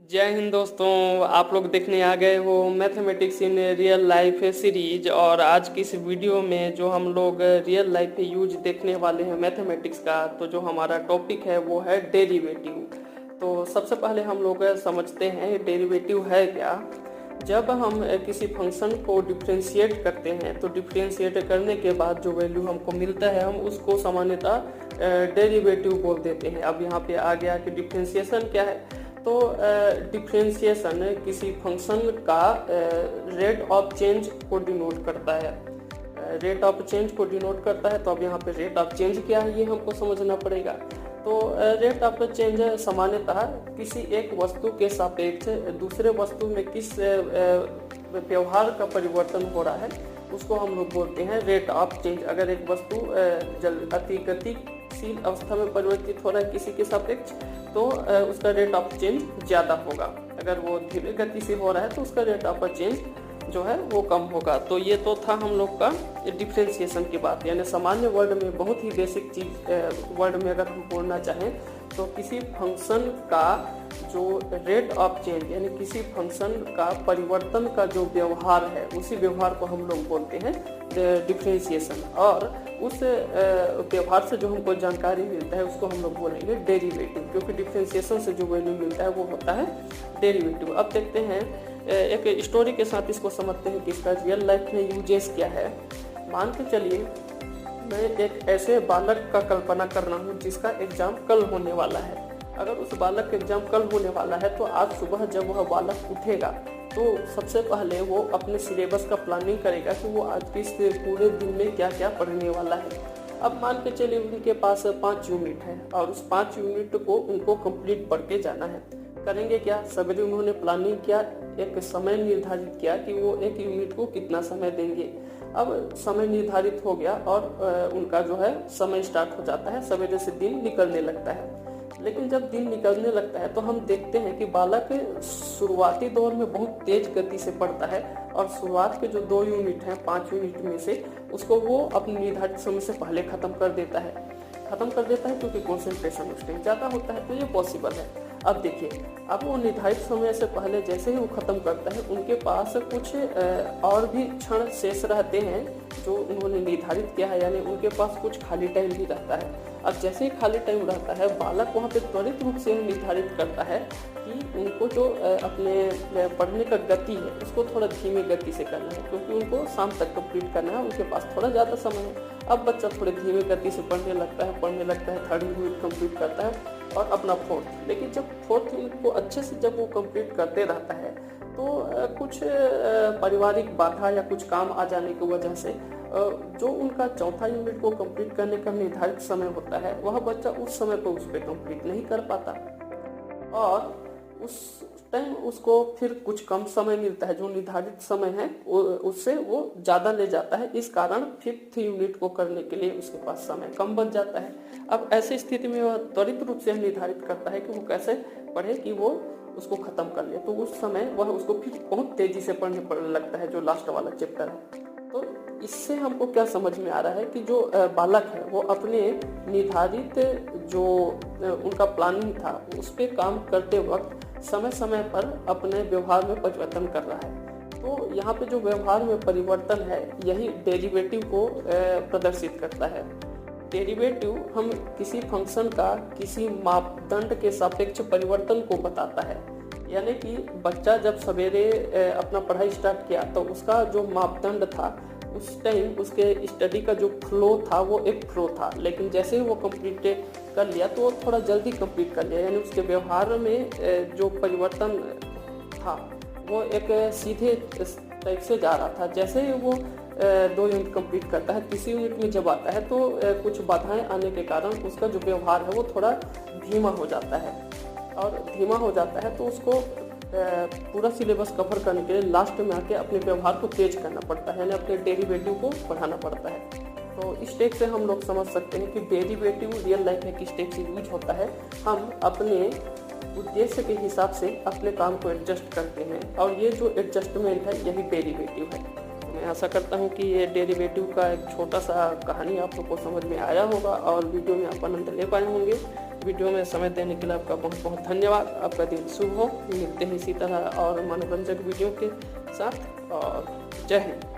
जय हिंद दोस्तों। आप लोग देखने आ गए हो mathematics in real life series. और आज की इस वीडियो में जो हम लोग रियल लाइफ यूज देखने वाले हैं मैथमेटिक्स का, तो जो हमारा टॉपिक है वो है डेरिवेटिव। तो सबसे पहले हम लोग समझते हैं डेरिवेटिव है क्या। जब हम किसी फंक्शन को डिफ्रेंशिएट करते हैं तो डिफ्रेंशिएट करने के बाद जो वैल्यू हमको मिलता है हम उसको सामान्यतः डेरिवेटिव बोल देते हैं। अब यहाँ पे आ गया कि डिफ्रेंशिएशन क्या है। तो डिफ्रेंशिएशन किसी फंक्शन का रेट ऑफ चेंज को डिनोट करता है। रेट ऑफ चेंज को डिनोट करता है। तो अब यहाँ पे रेट ऑफ चेंज क्या है ये हमको समझना पड़ेगा। तो रेट ऑफ चेंज सामान्यतः किसी एक वस्तु के सापेक्ष दूसरे वस्तु में किस व्यवहार का परिवर्तन हो रहा है उसको हम लोग बोलते हैं रेट ऑफ चेंज। अगर एक वस्तु अति गतिशील अवस्था में परिवर्तित हो रहा है किसी के सापेक्ष तो उसका रेट ऑफ चेंज ज़्यादा होगा। अगर वो धीरे गति से हो रहा है तो उसका रेट ऑफ चेंज जो है वो कम होगा। तो ये तो था हम लोग का डिफ्रेंशिएशन की बात। यानी सामान्य वर्ड में बहुत ही बेसिक चीज वर्ड में अगर हम बोलना चाहें तो किसी फंक्शन का जो रेट ऑफ चेंज यानी किसी फंक्शन का परिवर्तन का जो व्यवहार है उसी व्यवहार को हम लोग बोलते हैं डिफ्रेंशिएशन। और उस व्यवहार से जो हमको जानकारी मिलता है उसको हम लोग बोलेंगे डेरिवेटिव, क्योंकि डिफ्रेंशिएशन से जो वैल्यू मिलता है वो होता है डेरिवेटिव। अब देखते हैं एक स्टोरी के साथ इसको समझते हैं कि इसका रियल लाइफ में यूजेस क्या है। मान के चलिए मैं एक ऐसे बालक का कल्पना कर रहा हूँ जिसका एग्जाम कल होने वाला है। अगर उस बालक का एग्जाम कल होने वाला है तो आज सुबह जब वह बालक उठेगा तो सबसे पहले वो अपने सिलेबस का प्लानिंग करेगा कि वो आज के इस पूरे दिन में क्या क्या पढ़ने वाला है। अब मान के चलिए उनके पास 5 यूनिट है और उस 5 यूनिट को उनको कंप्लीट पढ़ के जाना है। करेंगे क्या, सवेरे उन्होंने प्लानिंग किया, एक समय निर्धारित किया कि वो एक यूनिट को कितना समय देंगे। अब समय निर्धारित हो गया और उनका जो है समय स्टार्ट हो जाता है, सवेरे से दिन निकलने लगता है। लेकिन जब दिन निकलने लगता है तो हम देखते हैं कि बालक शुरुआती दौर में बहुत तेज गति से पढ़ता है और शुरुआत के जो 2 यूनिट हैं 5 यूनिट में से उसको वो अपने निर्धारित समय से पहले खत्म कर देता है क्योंकि कंसंट्रेशन उस टाइम ज़्यादा होता है। तो ये पॉसिबल है। अब देखिए, अब वो निर्धारित समय से पहले जैसे ही वो खत्म करता है उनके पास कुछ और भी क्षण शेष रहते हैं जो उन्होंने निर्धारित किया है, यानी उनके पास कुछ खाली टाइम भी रहता है। अब जैसे ही खाली टाइम रहता है बालक वहाँ पे त्वरित रूप से निर्धारित करता है कि उनको जो अपने पढ़ने का गति है उसको थोड़ा धीमी गति से करना है, क्योंकि उनको शाम तक कंप्लीट करना है, उनके पास थोड़ा ज़्यादा समय है। अब बच्चा थोड़े धीमी गति से पढ़ने लगता है, 3rd यूनिट कंप्लीट करता है और अपना 4th। लेकिन जब 4th यूनिट को अच्छे से जब वो कंप्लीट करते रहता है तो कुछ पारिवारिक बाधा या कुछ काम आ जाने की वजह से जो उनका 4था यूनिट को कंप्लीट करने का निर्धारित समय होता है वह बच्चा उस समय पर उस पर कंप्लीट नहीं कर पाता और उस टाइम उसको फिर कुछ कम समय मिलता है। जो निर्धारित समय है उससे वो ज़्यादा ले जाता है, इस कारण 5th यूनिट को करने के लिए उसके पास समय कम बच जाता है। अब ऐसी स्थिति में वह त्वरित रूप से निर्धारित करता है कि वो कैसे पढ़े कि वो उसको खत्म कर ले। तो उस समय वह उसको फिर बहुत तेजी से पढ़ने लगता है जो लास्ट वाला चैप्टर है। तो इससे हमको क्या समझ में आ रहा है कि जो बालक है वो अपने निर्धारित जो उनका प्लानिंग था उस पर काम करते वक्त समय समय पर अपने व्यवहार में परिवर्तन कर रहा है। तो यहाँ पे जो व्यवहार में परिवर्तन है यही डेरिवेटिव को प्रदर्शित करता है। डेरिवेटिव हम किसी फंक्शन का किसी मापदंड के सापेक्ष परिवर्तन को बताता है। यानी कि बच्चा जब सवेरे अपना पढ़ाई स्टार्ट किया तो उसका जो मापदंड था उस टाइम उसके स्टडी का जो फ्लो था वो एक फ्लो था, लेकिन जैसे ही वो कंप्लीट कर लिया तो वो थोड़ा जल्दी कंप्लीट कर लिया। यानी उसके व्यवहार में जो परिवर्तन था वो एक सीधे टाइप से जा रहा था। जैसे ही वो 2 यूनिट कंप्लीट करता है, तीसरी यूनिट में जब आता है तो कुछ बाधाएं आने के कारण उसका जो व्यवहार है वो थोड़ा धीमा हो जाता है और धीमा हो जाता है तो उसको पूरा सिलेबस कवर करने के लिए लास्ट में आके अपने व्यवहार को तेज करना पड़ता है, यानी अपने डेरिवेटिव को बढ़ाना पड़ता है। तो इस स्टेप से हम लोग समझ सकते हैं कि डेरिवेटिव रियल लाइफ में किस टाइप से यूज होता है। हम अपने उद्देश्य के हिसाब से अपने काम को एडजस्ट करते हैं और ये जो एडजस्टमेंट है यही डेरिवेटिव है। मैं आशा करता हूँ कि ये डेरिवेटिव का एक छोटा सा कहानी आप लोग को समझ में आया होगा और वीडियो में आप आनंद ले पाए होंगे। वीडियो में समय देने के लिए आपका बहुत बहुत धन्यवाद। आपका दिन शुभ हो। मिलते हैं इसी तरह और मनोरंजक वीडियो के साथ और जय हिंद।